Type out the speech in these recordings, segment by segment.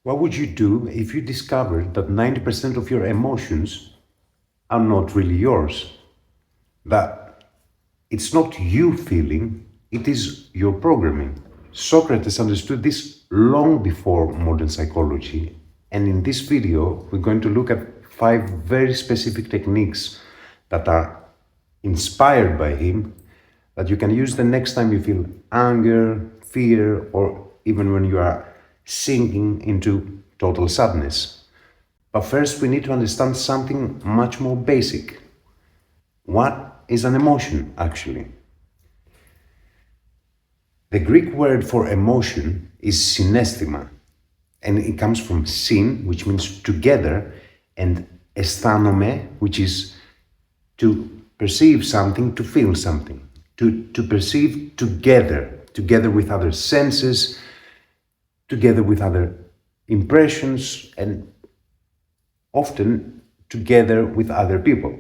What would you do if you discovered that 90% of your emotions are not really yours? That it's not you feeling, it is your programming. Socrates understood this long before modern psychology, and in this video we're going to look at 5 very specific techniques that are inspired by him that you can use the next time you feel anger, fear, or even when you are sinking into total sadness. But first we need to understand something much more basic. What is an emotion, actually? The Greek word for emotion is synesthyma, and it comes from syn, which means together, and aisthanome, which is to perceive something, to feel something, to perceive together with other senses, together with other impressions, and often together with other people.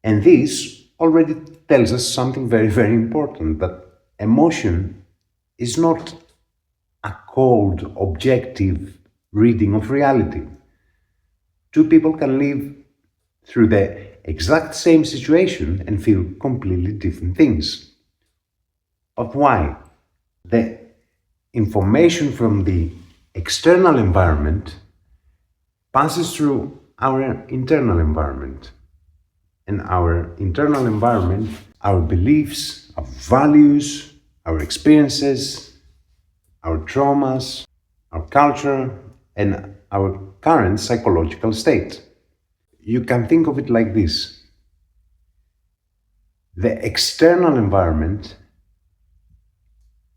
And this already tells us something very, very important, that emotion is not a cold, objective reading of reality. Two people can live through the exact same situation and feel completely different things. But why? The information from the external environment passes through our internal environment. And our internal environment, our beliefs, our values, our experiences, our traumas, our culture, and our current psychological state. You can think of it like this. The external environment,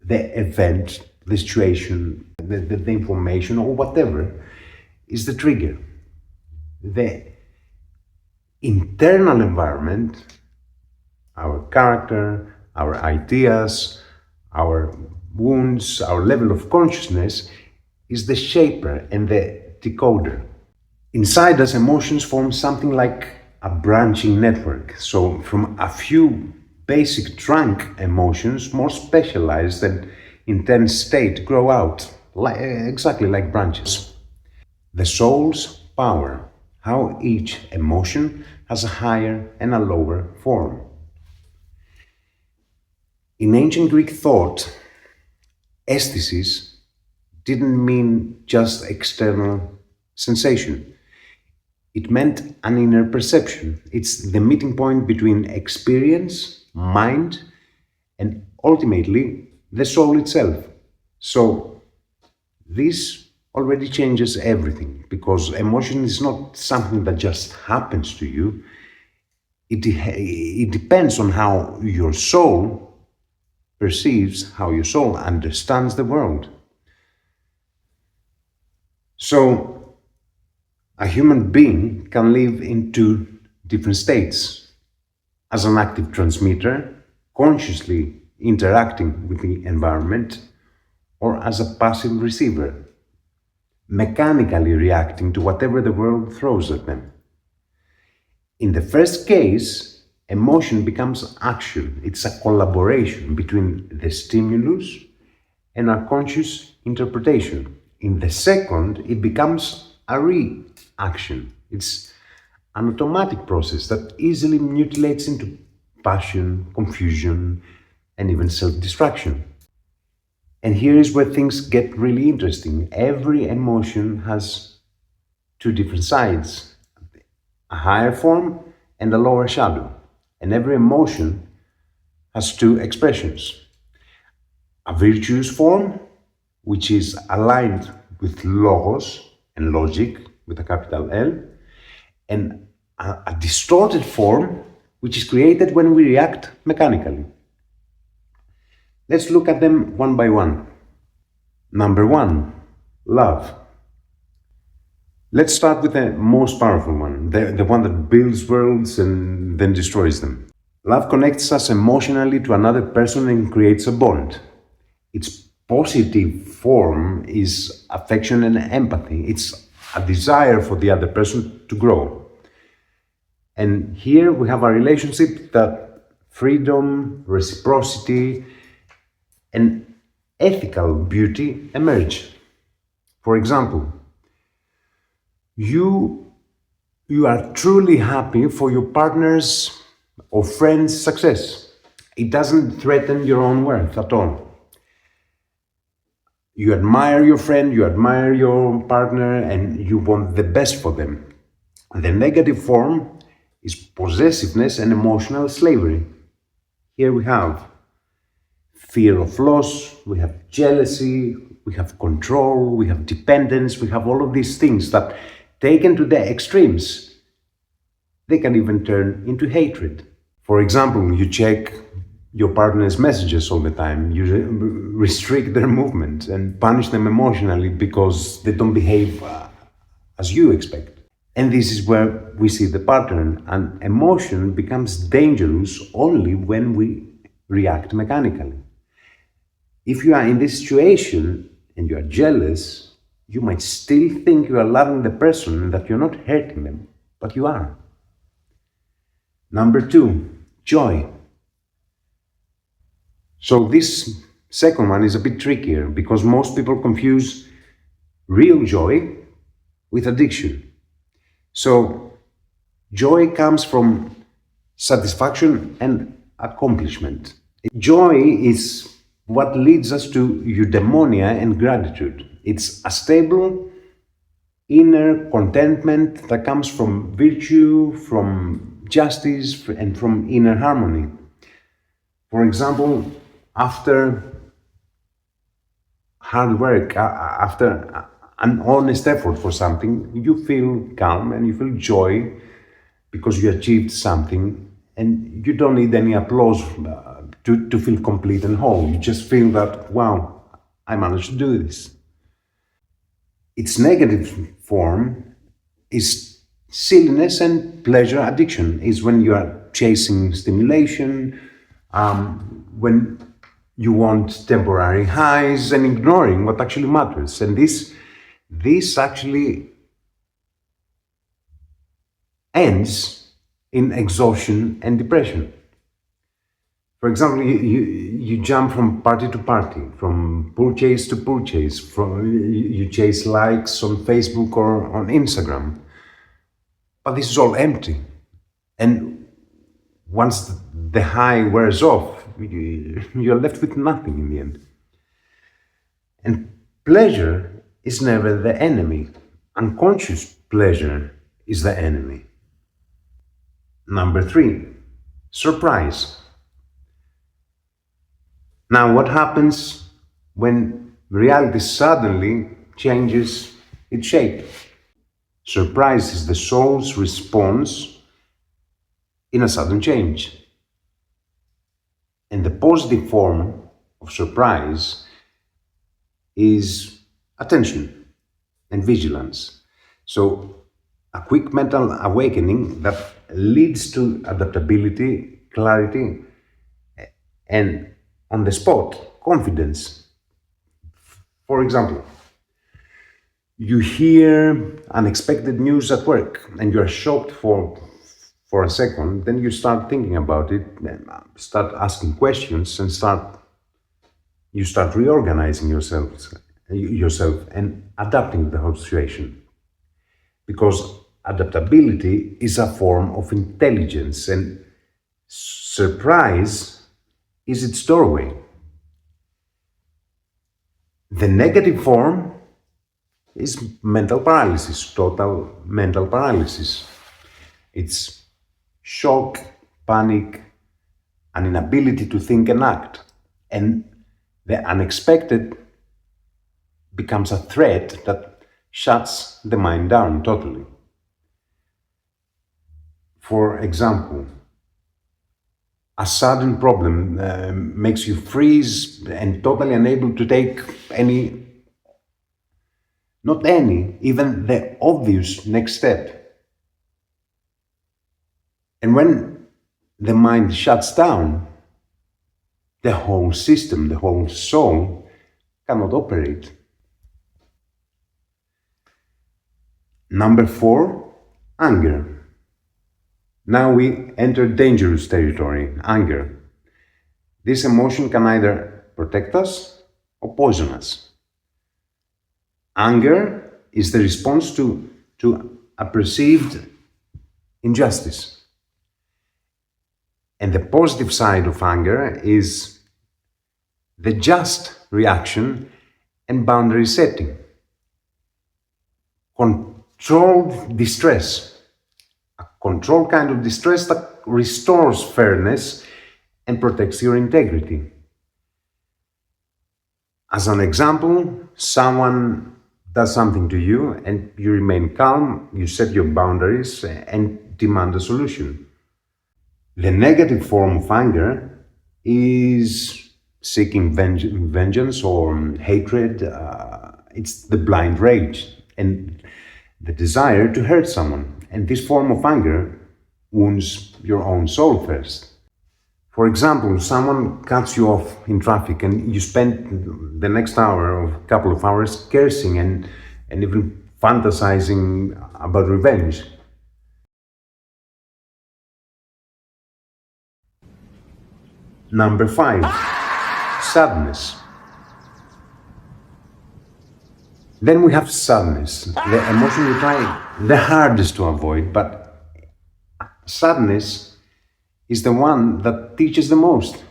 the event, the situation, the information, or whatever, is the trigger. The internal environment, our character, our ideas, our wounds, our level of consciousness, is the shaper and the decoder. Inside us, emotions form something like a branching network. So from a few basic trunk emotions, more specialized and intense state grow out, exactly like branches. The soul's power, how each emotion has a higher and a lower form. In ancient Greek thought, aesthesis didn't mean just external sensation. It meant an inner perception. It's the meeting point between experience, mind, and ultimately the soul itself. So this already changes everything, because emotion is not something that just happens to you. It depends on how your soul perceives, how your soul understands the world. So a human being can live in 2 different states: as an active transmitter, consciously interacting with the environment, or as a passive receiver, mechanically reacting to whatever the world throws at them. In the first case, emotion becomes action. It's a collaboration between the stimulus and our conscious interpretation. In the second, it becomes a reaction. It's an automatic process that easily mutilates into passion, confusion, and even self-destruction. And here is where things get really interesting. Every emotion has 2 different sides, a higher form and a lower shadow. And every emotion has 2 expressions. A virtuous form, which is aligned with logos and logic with a capital L, and a distorted form, which is created when we react mechanically. Let's look at them one by one. Number 1, love. Let's start with the most powerful one, the one that builds worlds and then destroys them. Love connects us emotionally to another person and creates a bond. Its positive form is affection and empathy. It's a desire for the other person to grow. And here we have a relationship that freedom, reciprocity, and ethical beauty emerge. For example, you are truly happy for your partner's or friend's success. It doesn't threaten your own worth at all. You admire your friend, you admire your partner, and you want the best for them. The negative form is possessiveness and emotional slavery. Here we have fear of loss, we have jealousy, we have control, we have dependence, we have all of these things that, taken to the extremes, they can even turn into hatred. For example, you check your partner's messages all the time, you restrict their movement and punish them emotionally because they don't behave as you expect. And this is where we see the pattern. And emotion becomes dangerous only when we react mechanically. If you are in this situation and you are jealous, you might still think you are loving the person and that you're not hurting them, but you are. Number 2, joy. So this second one is a bit trickier because most people confuse real joy with addiction. So joy comes from satisfaction and accomplishment. Joy is what leads us to eudaimonia and gratitude. It's a stable inner contentment that comes from virtue, from justice, and from inner harmony. For example, after hard work, after an honest effort for something, you feel calm and you feel joy because you achieved something, and you don't need any applause to feel complete and whole. You just feel that, wow, I managed to do this. Its negative form is silliness and pleasure addiction, is when you are chasing stimulation, when you want temporary highs and ignoring what actually matters. And this actually ends in exhaustion and depression. For example, you jump from party to party, from purchase to purchase, you chase likes on Facebook or on Instagram. But this is all empty. And once the high wears off, you're left with nothing in the end. And pleasure is never the enemy. Unconscious pleasure is the enemy. Number 3, surprise. Now, what happens when reality suddenly changes its shape? Surprise is the soul's response in a sudden change. And the positive form of surprise is attention and vigilance. So, a quick mental awakening that leads to adaptability, clarity, and on the spot, confidence. For example, you hear unexpected news at work and you're shocked for a second, then you start thinking about it, start asking questions, and you start reorganizing yourself and adapting to the whole situation. Because adaptability is a form of intelligence, and surprise is its doorway. The negative form is mental paralysis, total mental paralysis. It's shock, panic, an inability to think and act. And the unexpected becomes a threat that shuts the mind down totally. For example, a sudden problem makes you freeze and totally unable to take even the obvious next step. And when the mind shuts down, the whole system, the whole soul cannot operate. Number 4, anger. Now we enter dangerous territory, anger. This emotion can either protect us or poison us. Anger is the response to a perceived injustice. And the positive side of anger is the just reaction and boundary setting. Controlled distress, a controlled kind of distress that restores fairness and protects your integrity. As an example, someone does something to you and you remain calm, you set your boundaries and demand a solution. The negative form of anger is seeking vengeance or hatred. It's the blind rage and the desire to hurt someone. And this form of anger wounds your own soul first. For example, someone cuts you off in traffic and you spend the next hour or a couple of hours cursing and even fantasizing about revenge. Number 5, sadness. Then we have sadness, the emotion we try the hardest to avoid, but sadness is the one that teaches the most,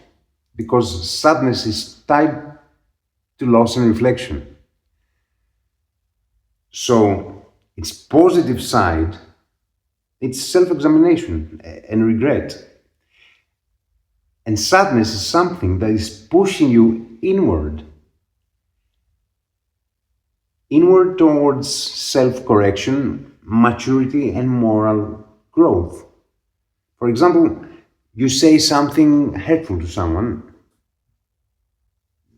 because sadness is tied to loss and reflection. So its positive side, it's self-examination and regret. And sadness is something that is pushing you inward towards self-correction, maturity, and moral growth. For example, you say something hurtful to someone,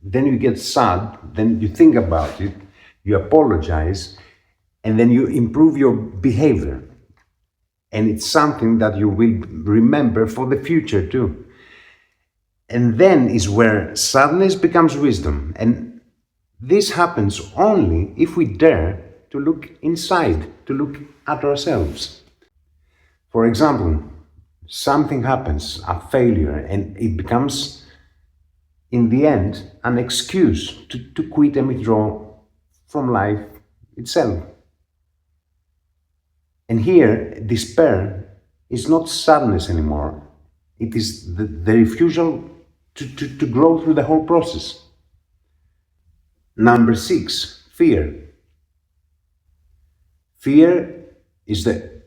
then you get sad, then you think about it, you apologize, and then you improve your behavior. And it's something that you will remember for the future too. And then is where sadness becomes wisdom. And this happens only if we dare to look inside, to look at ourselves. For example, something happens, a failure, and it becomes, in the end, an excuse to quit and withdraw from life itself. And here, despair is not sadness anymore. It is the refusal to grow through the whole process. Number 6, fear. Fear is the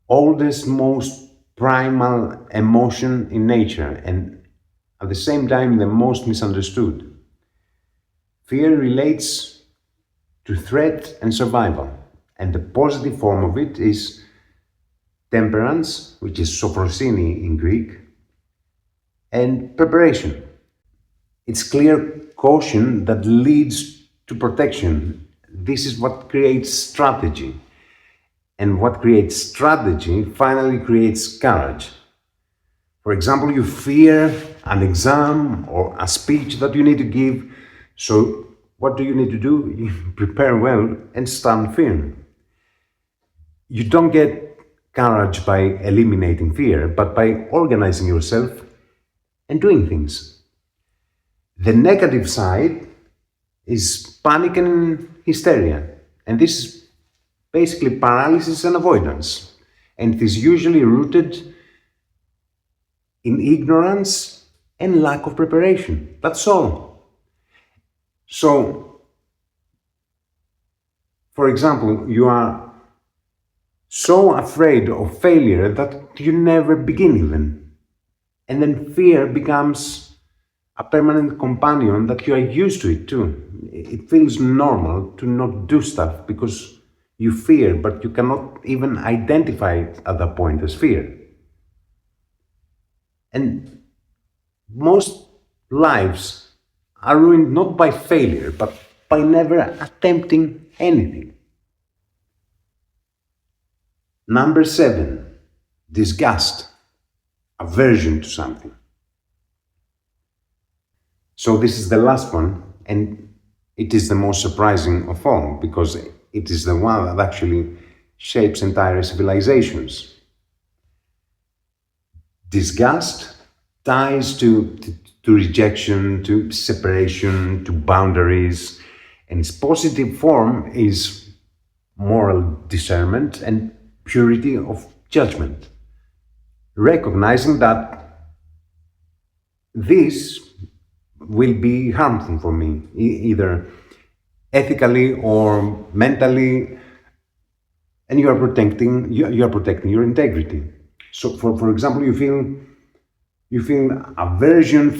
oldest, most primal emotion in nature, and at the same time the most misunderstood. Fear relates to threat and survival, and the positive form of it is temperance, which is sophrosyne in Greek, and preparation. It's clear caution that leads to protection. This is what creates strategy. And what creates strategy finally creates courage. For example, you fear an exam or a speech that you need to give. So what do you need to do? You prepare well and stand firm. You don't get courage by eliminating fear, but by organizing yourself and doing things. The negative side is panic and hysteria. And this is basically paralysis and avoidance. And it is usually rooted in ignorance and lack of preparation. That's all. So, for example, you are so afraid of failure that you never begin even. And then fear becomes a permanent companion that you are used to it too. It feels normal to not do stuff because you fear, but you cannot even identify it at that point as fear. And most lives are ruined not by failure, but by never attempting anything. Number 7, disgust, aversion to something. So this is the last one, and it is the most surprising of all, because it is the one that actually shapes entire civilizations. Disgust ties to rejection, to separation, to boundaries, And its positive form is moral discernment and purity of judgment, recognizing that this will be harmful for me, either ethically or mentally, and you are protecting your integrity. So, for example, you feel aversion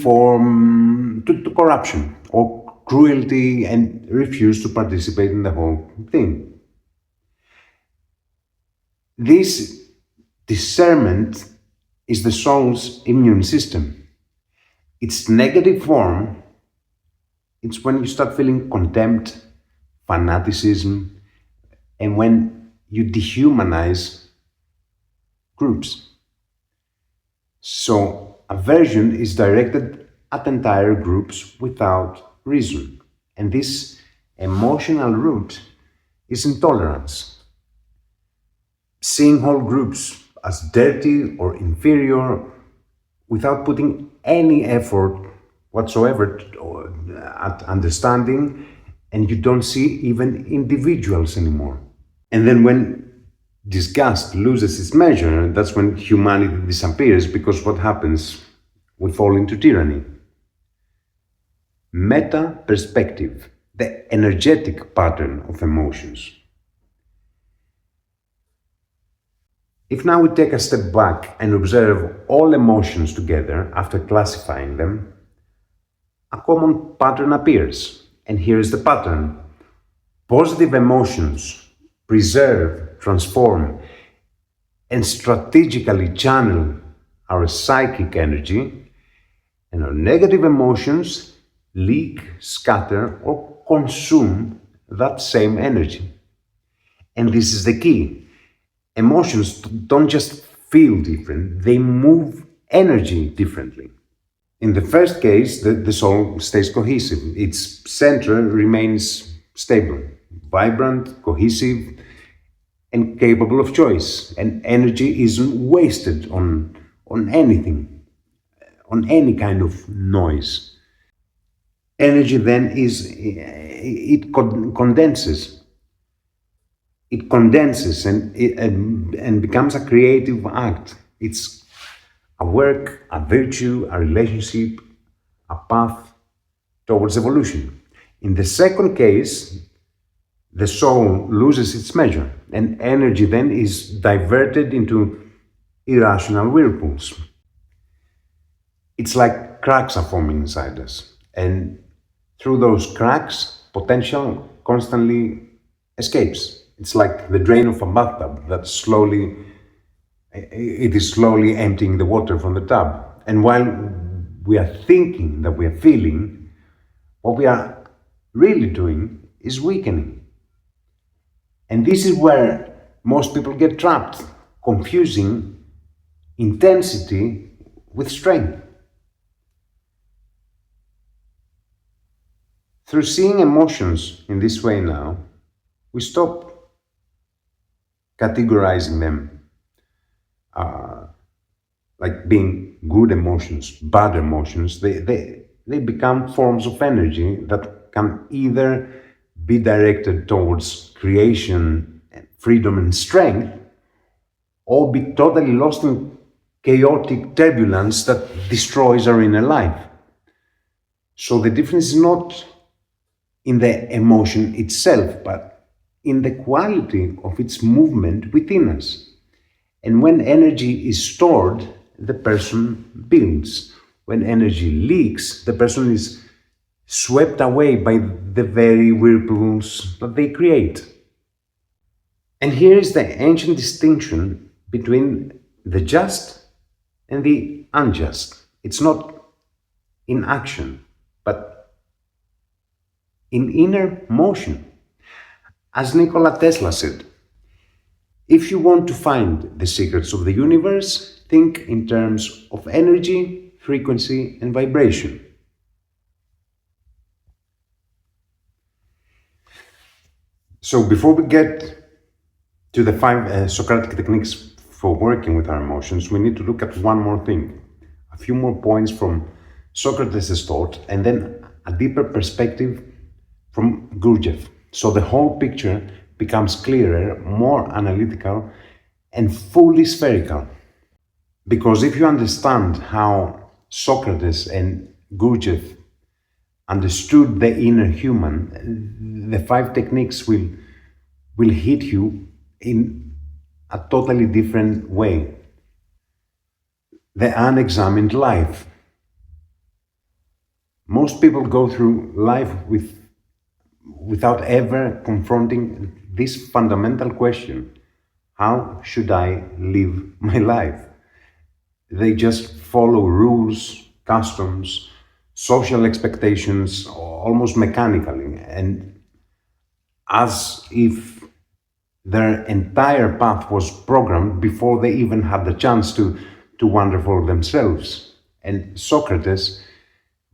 to corruption or cruelty and refuse to participate in the whole thing. This discernment is the soul's immune system. Its negative form, it's when you start feeling contempt, fanaticism, and when you dehumanize groups. So, aversion is directed at entire groups without reason. And this emotional root is intolerance. Seeing whole groups as dirty or inferior without putting any effort whatsoever at understanding, and you don't see even individuals anymore. And then when disgust loses its measure, that's when humanity disappears, because what happens? We fall into tyranny. Meta perspective, the energetic pattern of emotions. If now we take a step back and observe all emotions together after classifying them, a common pattern appears. And here is the pattern. Positive emotions preserve, transform, and strategically channel our psychic energy, and our negative emotions leak, scatter, or consume that same energy. And this is the key. Emotions don't just feel different, they move energy differently. In the first case, the soul stays cohesive. Its center remains stable, vibrant, cohesive, and capable of choice. And energy isn't wasted on anything, on any kind of noise. Energy then condenses. It condenses and becomes a creative act. It's a work, a virtue, a relationship, a path towards evolution. In the second case, the soul loses its measure, and energy then is diverted into irrational whirlpools. It's like cracks are forming inside us, and through those cracks, potential constantly escapes. It's like the drain of a bathtub that it is slowly emptying the water from the tub. And while we are thinking that we are feeling, what we are really doing is weakening. And this is where most people get trapped, confusing intensity with strength. Through seeing emotions in this way now, we stop categorizing them like being good emotions, bad emotions. They become forms of energy that can either be directed towards creation, freedom, and strength, or be totally lost in chaotic turbulence that destroys our inner life. So the difference is not in the emotion itself, but in the quality of its movement within us. And when energy is stored, the person builds. When energy leaks, the person is swept away by the very whirlpools that they create. And here is the ancient distinction between the just and the unjust. It's not in action, but in inner motion. As Nikola Tesla said, if you want to find the secrets of the universe, think in terms of energy, frequency, and vibration. So before we get to the 5 Socratic techniques for working with our emotions, we need to look at one more thing, a few more points from Socrates' thought, and then a deeper perspective from Gurdjieff. So the whole picture becomes clearer, more analytical, and fully spherical. Because if you understand how Socrates and Gurdjieff understood the inner human, the 5 techniques will hit you in a totally different way. The unexamined life. Most people go through life without ever confronting this fundamental question: how should I live my life? They just follow rules, customs, social expectations almost mechanically, and as if their entire path was programmed before they even had the chance to wonder for themselves. And Socrates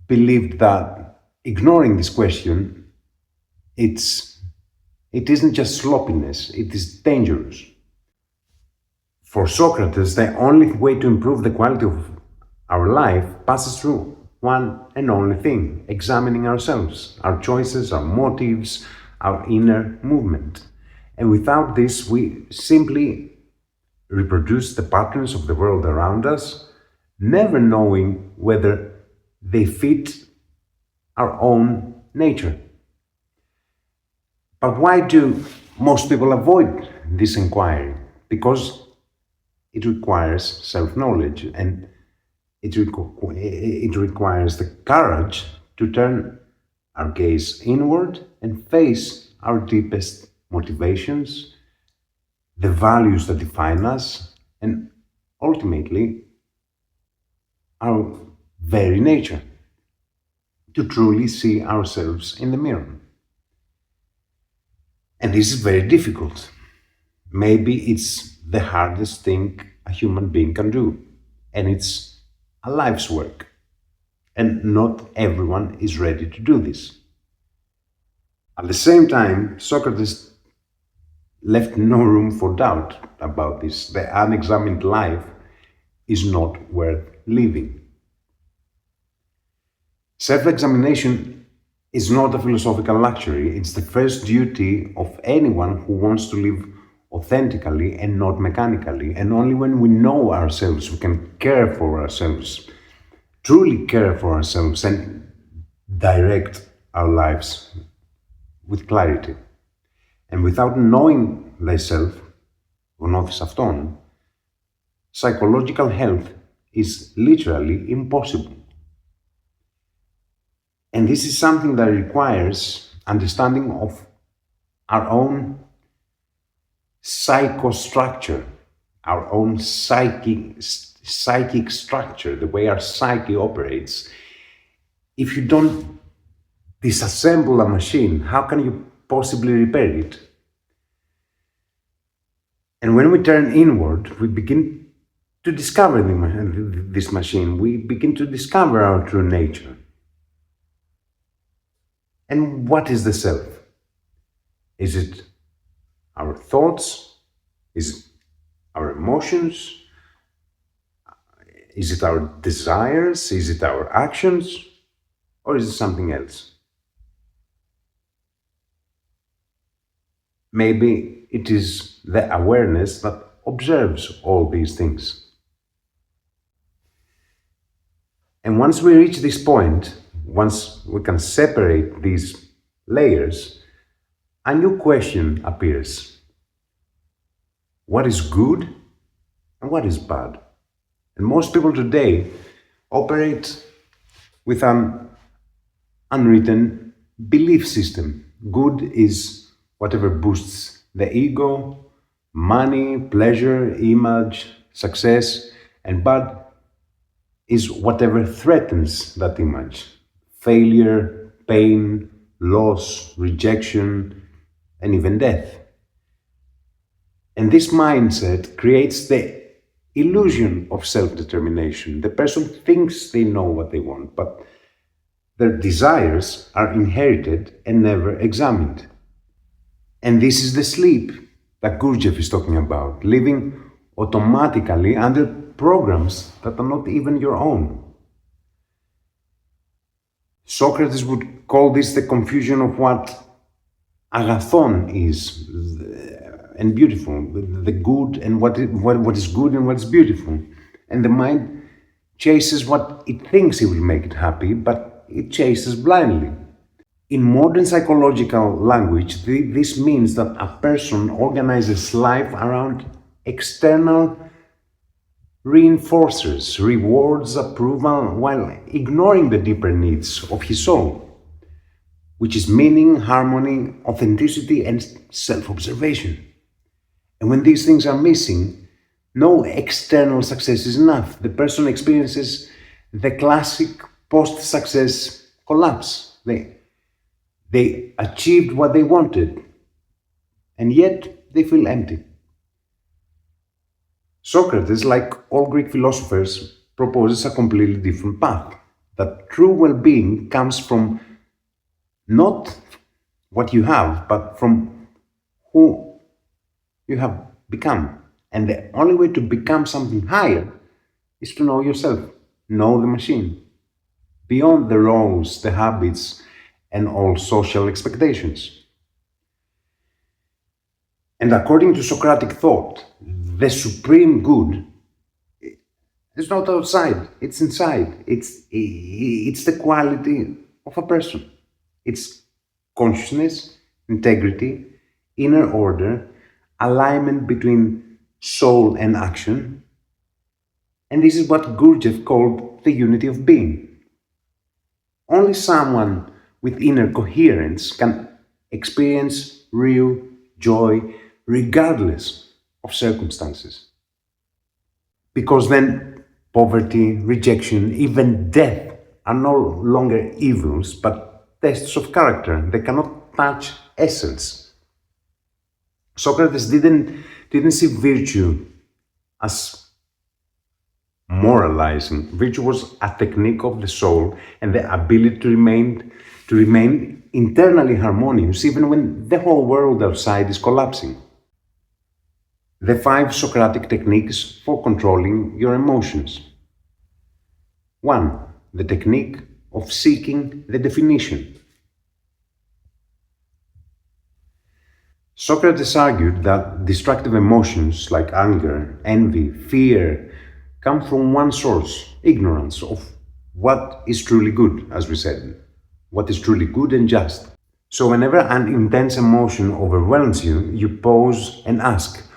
believed that ignoring this question, it isn't just sloppiness, it is dangerous. For Socrates, the only way to improve the quality of our life passes through one and only thing: examining ourselves, our choices, our motives, our inner movement. And without this, we simply reproduce the patterns of the world around us, never knowing whether they fit our own nature. But why do most people avoid this inquiry? Because it requires self-knowledge, and it requires the courage to turn our gaze inward and face our deepest motivations, the values that define us, and ultimately our very nature, to truly see ourselves in the mirror. And this is very difficult. Maybe it's the hardest thing a human being can do, and it's a life's work. And not everyone is ready to do this. At the same time, Socrates left no room for doubt about this. The unexamined life is not worth living. Self-examination is not a philosophical luxury. It's the first duty of anyone who wants to live authentically and not mechanically. And only when we know ourselves, we can care for ourselves, truly care for ourselves, and direct our lives with clarity. And without knowing thyself, Gnōthi Sautón, psychological health is literally impossible. And this is something that requires understanding of our own psychostructure, our own psychic structure, the way our psyche operates. If you don't disassemble a machine, how can you possibly repair it? And when we turn inward, we begin to discover this machine. We begin to discover our true nature. And what is the self? Is it our thoughts? Is it our emotions? Is it our desires? Is it our actions? Or is it something else? Maybe it is the awareness that observes all these things. And once we reach this point, once we can separate these layers, a new question appears. What is good and what is bad? And most people today operate with an unwritten belief system. Good is whatever boosts the ego, money, pleasure, image, success, and bad is whatever threatens that image. Failure, pain, loss, rejection, and even death. And this mindset creates the illusion of self-determination. The person thinks they know what they want, but their desires are inherited and never examined. And this is the sleep that Gurdjieff is talking about, living automatically under programs that are not even your own. Socrates would call this the confusion of what agathon is and beautiful, the good and what is good and what is beautiful. And the mind chases what it thinks it will make it happy, but it chases blindly. In modern psychological language, this means that a person organizes life around external reinforcers, rewards, approval, while ignoring the deeper needs of his soul, which is meaning, harmony, authenticity, and self-observation. And when these things are missing, no external success is enough. The person experiences the classic post-success collapse. They achieved what they wanted, and yet they feel empty. Socrates, like all Greek philosophers, proposes a completely different path. That true well-being comes from not what you have, but from who you have become. And the only way to become something higher is to know yourself, know the machine, beyond the roles, the habits, and all social expectations. And according to Socratic thought, the supreme good is not outside, it's inside. It's the quality of a person. It's consciousness, integrity, inner order, alignment between soul and action. And this is what Gurdjieff called the unity of being. Only someone with inner coherence can experience real joy regardless of circumstances. Because then poverty, rejection, even death are no longer evils but tests of character. They cannot touch essence. Socrates didn't see virtue as moralizing. Virtue was a technique of the soul and the ability to remain internally harmonious even when the whole world outside is collapsing. The 5 Socratic techniques for controlling your emotions. 1. The technique of seeking the definition. Socrates argued that destructive emotions like anger, envy, fear come from one source, ignorance of what is truly good, as we said, what is truly good and just. So whenever an intense emotion overwhelms you, you pause and ask,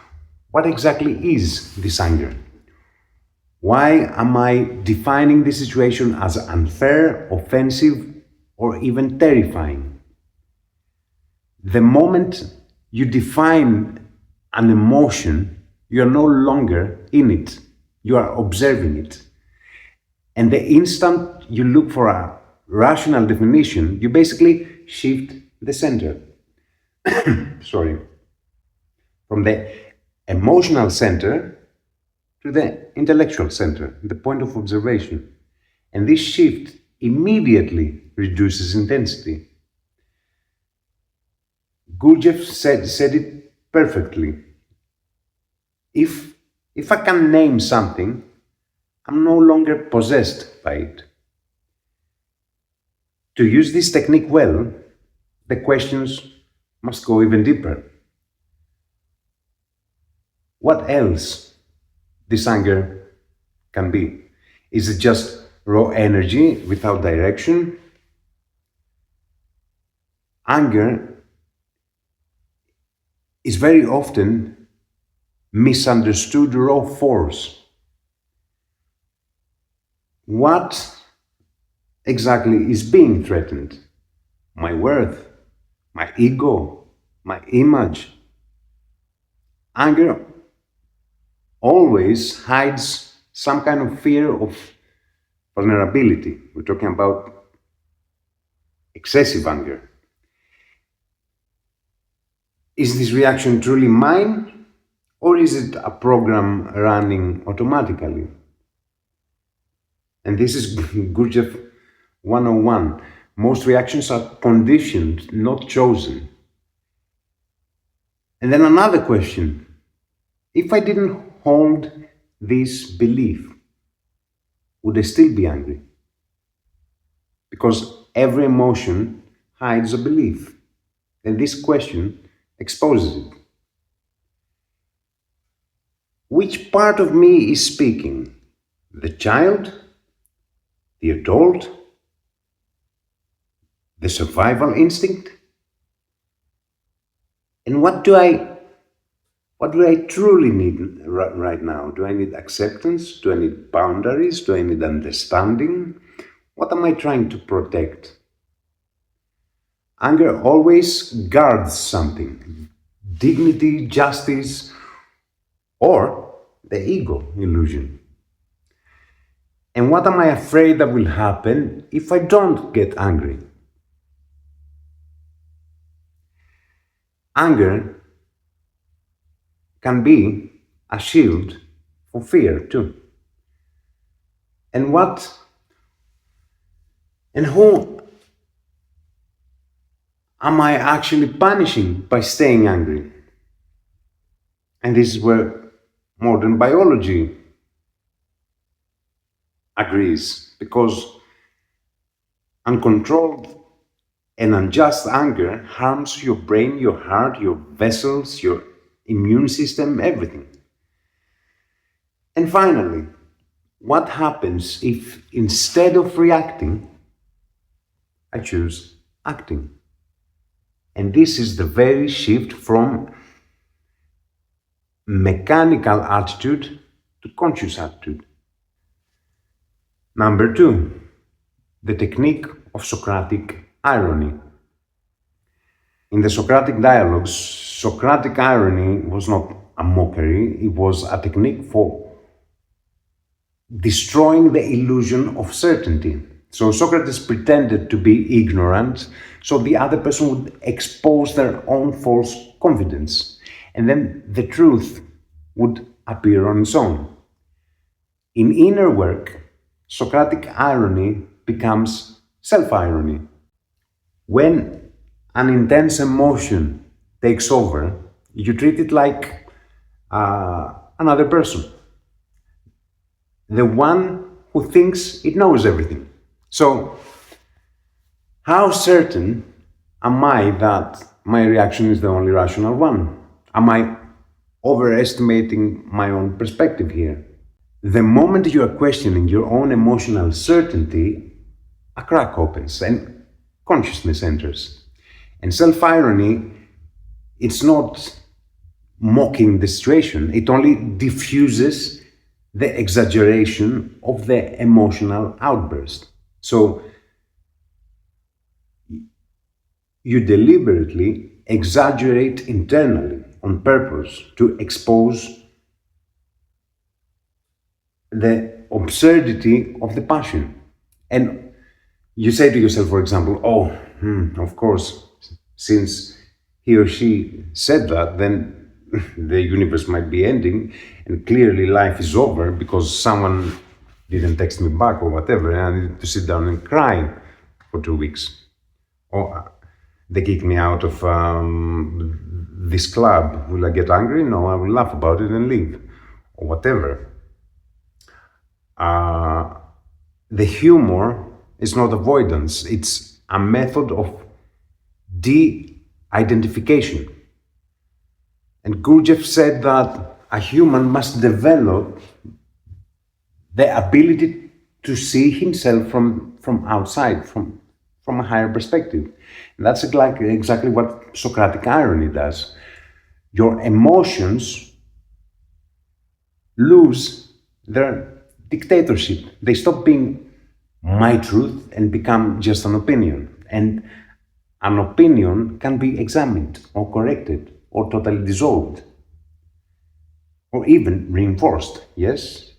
what exactly is this anger? Why am I defining this situation as unfair, offensive, or even terrifying? The moment you define an emotion, you are no longer in it. You are observing it. And the instant you look for a rational definition, you basically shift the center. From the emotional center to the intellectual center, the point of observation. And this shift immediately reduces intensity. Gurdjieff said it perfectly. If I can name something, I'm no longer possessed by it. To use this technique well, the questions must go even deeper. What else this anger can be? Is it just raw energy without direction? Anger is very often misunderstood raw force. What exactly is being threatened? My worth, my ego, my image. Anger always hides some kind of fear of vulnerability. We're talking about excessive anger. Is this reaction truly mine, or is it a program running automatically? And this is Gurdjieff 101. Most reactions are conditioned, not chosen. And then another question. If I didn't hold this belief, would I still be angry? Because every emotion hides a belief. And this question exposes it. Which part of me is speaking? The child? The adult? The survival instinct? And what do I truly need right now? Do I need acceptance? Do I need boundaries? Do I need understanding? What am I trying to protect? Anger always guards something. Dignity, justice, or the ego illusion. And what am I afraid that will happen if I don't get angry? Anger can be a shield for fear too. And who am I actually punishing by staying angry? And this is where modern biology agrees, because uncontrolled and unjust anger harms your brain, your heart, your vessels, your immune system, everything. And finally, what happens if instead of reacting, I choose acting? And this is the very shift from mechanical attitude to conscious attitude. Number 2, the technique of Socratic irony. In the Socratic dialogues, Socratic irony was not a mockery, it was a technique for destroying the illusion of certainty. So Socrates pretended to be ignorant, so the other person would expose their own false confidence, and then the truth would appear on its own. In inner work, Socratic irony becomes self-irony. When an intense emotion takes over, you treat it like another person, the one who thinks it knows everything. So, how certain am I that my reaction is the only rational one? Am I overestimating my own perspective here? The moment you are questioning your own emotional certainty, a crack opens and consciousness enters. And self-irony, it's not mocking the situation, it only diffuses the exaggeration of the emotional outburst. So you deliberately exaggerate internally on purpose to expose the absurdity of the passion. And you say to yourself, for example, of course, since he or she said that, then the universe might be ending, and clearly life is over because someone didn't text me back or whatever, and I needed to sit down and cry for 2 weeks. Or they kicked me out of this club. Will I get angry? No, I will laugh about it and leave, or whatever. The humor is not avoidance, it's a method of de-identification. And Gurdjieff said that a human must develop the ability to see himself from outside, from a higher perspective. And that's exactly what Socratic irony does. Your emotions lose their dictatorship. They stop being my truth and become just an opinion. And an opinion can be examined or corrected or totally dissolved or even reinforced, yes?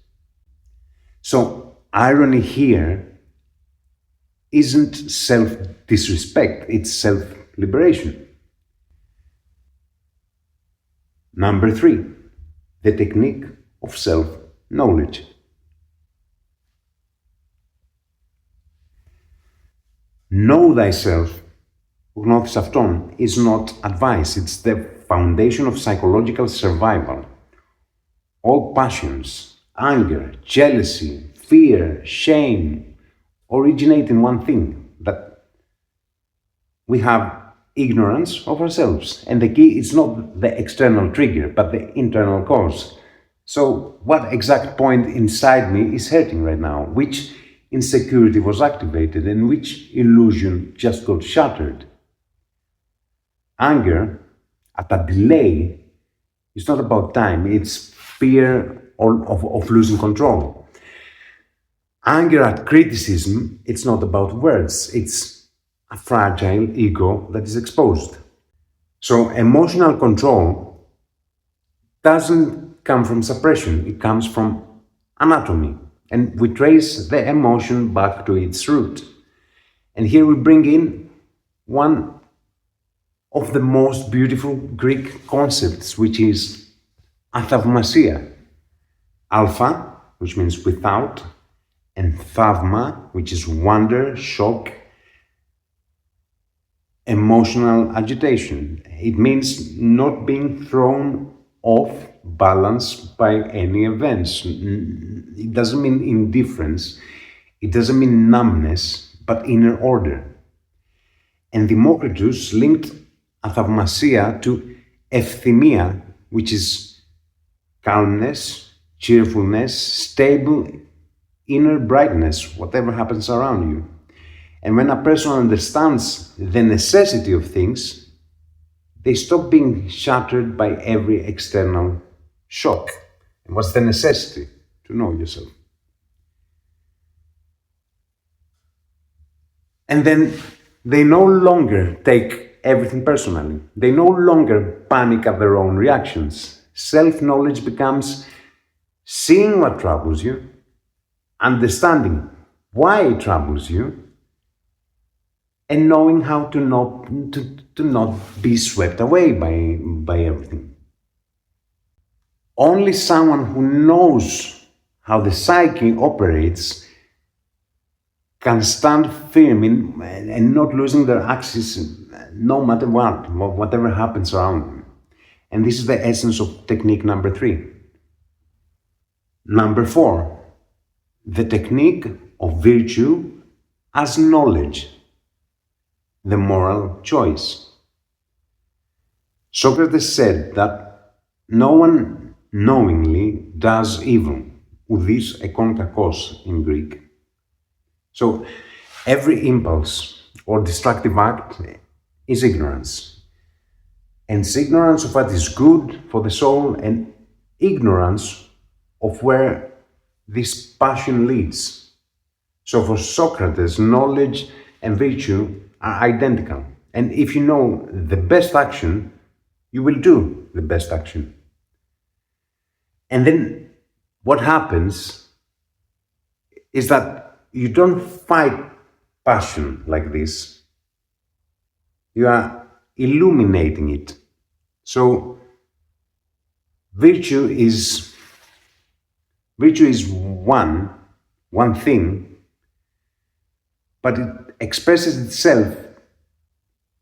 So irony here isn't self-disrespect, it's self-liberation. Number 3, the technique of self-knowledge. Know thyself, Gnōthi Sautón, is not advice, it's the foundation of psychological survival. All passions, anger, jealousy, fear, shame, originate in one thing, that we have ignorance of ourselves. And the key is not the external trigger, but the internal cause. So what exact point inside me is hurting right now? Which insecurity was activated and which illusion just got shattered? Anger at a delay is not about time, it's fear of losing control. Anger at criticism, it's not about words, it's a fragile ego that is exposed. So emotional control doesn't come from suppression, it comes from anatomy. And we trace the emotion back to its root. And here we bring in one of the most beautiful Greek concepts, which is Athaumasia. Alpha, which means without, and thauma, which is wonder, shock, emotional agitation. It means not being thrown off balance by any events. It doesn't mean indifference, it doesn't mean numbness, but inner order. And Democritus linked Athaumasia to euthymia, which is calmness, cheerfulness, stable inner brightness, whatever happens around you. And when a person understands the necessity of things, they stop being shattered by every external shock. And what's the necessity? To know yourself. And then they no longer take everything personally. They no longer panic at their own reactions. Self-knowledge becomes seeing what troubles you, understanding why it troubles you, and knowing how to not be swept away by everything. Only someone who knows how the psyche operates can stand firm and not losing their axis no matter what, whatever happens around them. And this is the essence of technique number 3. Number 4, the technique of virtue as knowledge, the moral choice. Socrates said that no one knowingly does evil, ουδής εκόν κακός in Greek. So every impulse or destructive act is ignorance. And it's ignorance of what is good for the soul and ignorance of where this passion leads. So for Socrates, knowledge and virtue are identical. And if you know the best action, you will do the best action. And then what happens is that you don't fight passion like this. You are illuminating it. So virtue is one thing, but it expresses itself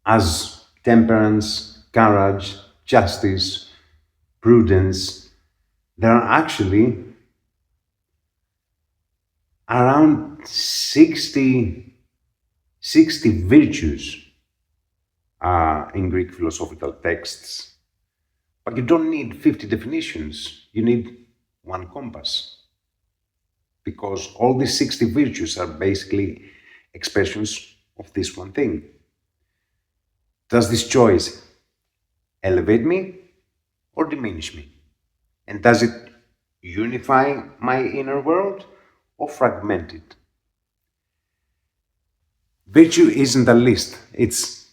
as temperance, courage, justice, prudence. There are actually around 60 virtues in Greek philosophical texts. But you don't need 50 definitions, you need one compass. Because all these 60 virtues are basically expressions of this one thing. Does this choice elevate me or diminish me? And does it unify my inner world or fragment it? Virtue isn't a list, it's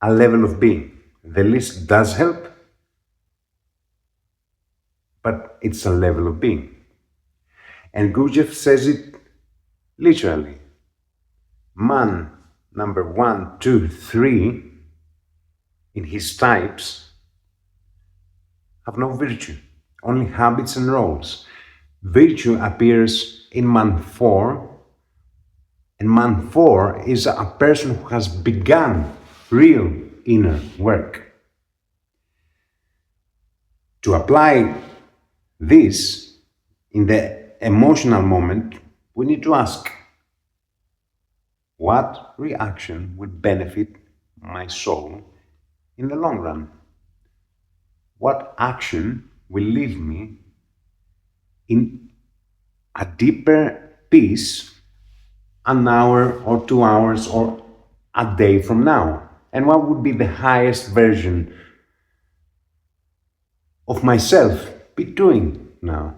a level of being. The list does help, but it's a level of being. And Gurdjieff says it literally. Man number 1, 2, 3 in his types have no virtue, only habits and roles. Virtue appears in man 4, and man 4 is a person who has begun real inner work. To apply this in the emotional moment, we need to ask, what reaction would benefit my soul in the long run? What action will leave me in a deeper peace an hour or 2 hours or a day from now? And what would be the highest version of myself be doing now?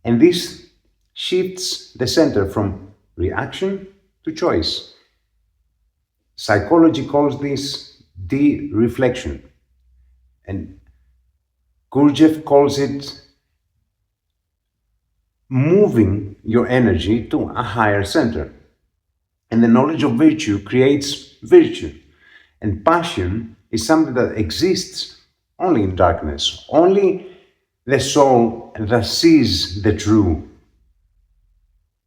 And this shifts the center from reaction to choice. Psychology calls this de-reflection, and Gurdjieff calls it moving your energy to a higher center. And the knowledge of virtue creates virtue. And passion is something that exists only in darkness. Only the soul that sees the true,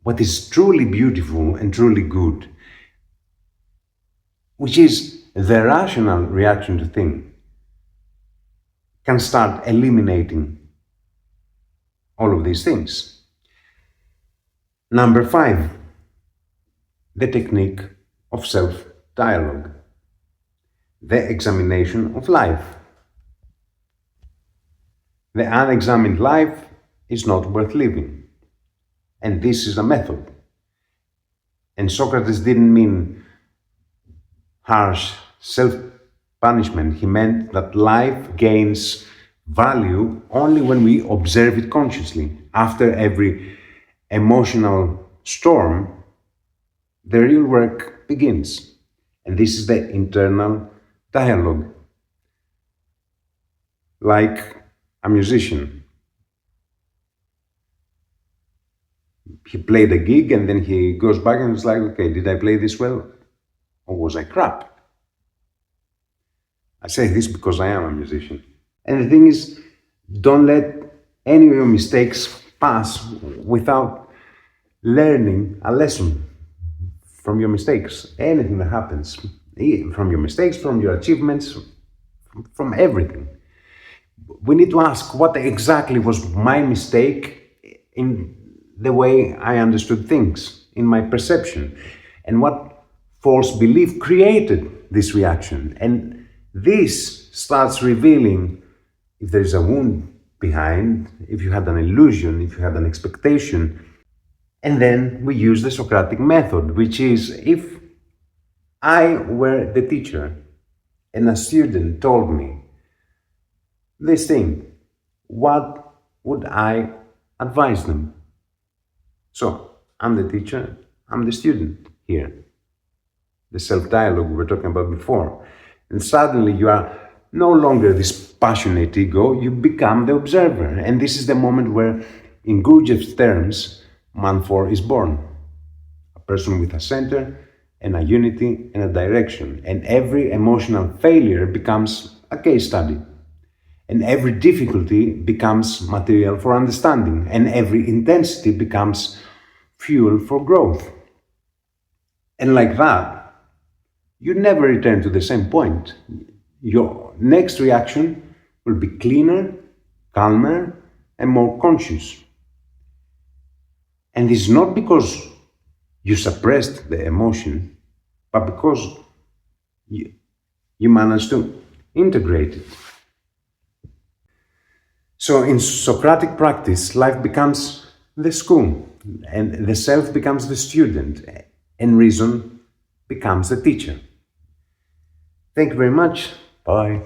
what is truly beautiful and truly good, which is the rational reaction to things, can start eliminating all of these things. Number 5, the technique of self-dialogue, the examination of life. The unexamined life is not worth living, and this is a method. And Socrates didn't mean harsh self-punishment. He meant that life gains value only when we observe it consciously. After every emotional storm, the real work begins. And this is the internal dialogue. Like a musician. He played a gig and then he goes back and it's like, okay, did I play this well? Or was I crap? I say this because I am a musician. And the thing is, don't let any of your mistakes pass without learning a lesson from your mistakes. Anything that happens, from your mistakes, from your achievements, from everything. We need to ask what exactly was my mistake in the way I understood things, in my perception, and what false belief created this reaction. And this starts revealing if there is a wound behind, if you had an illusion, if you had an expectation. And then we use the Socratic method, which is if I were the teacher and a student told me this thing, what would I advise them? So, I'm the teacher, I'm the student here. The self-dialogue we were talking about before. And suddenly you are no longer this passionate ego, you become the observer. And this is the moment where, in Gurdjieff's terms, man 4 is born. A person with a center and a unity and a direction. And every emotional failure becomes a case study. And every difficulty becomes material for understanding. And every intensity becomes fuel for growth. And like that, you never return to the same point. Your next reaction will be cleaner, calmer, and more conscious. And it's not because you suppressed the emotion, but because you managed to integrate it. So in Socratic practice, life becomes the school, and the self becomes the student, and reason becomes the teacher. Thank you very much. Bye.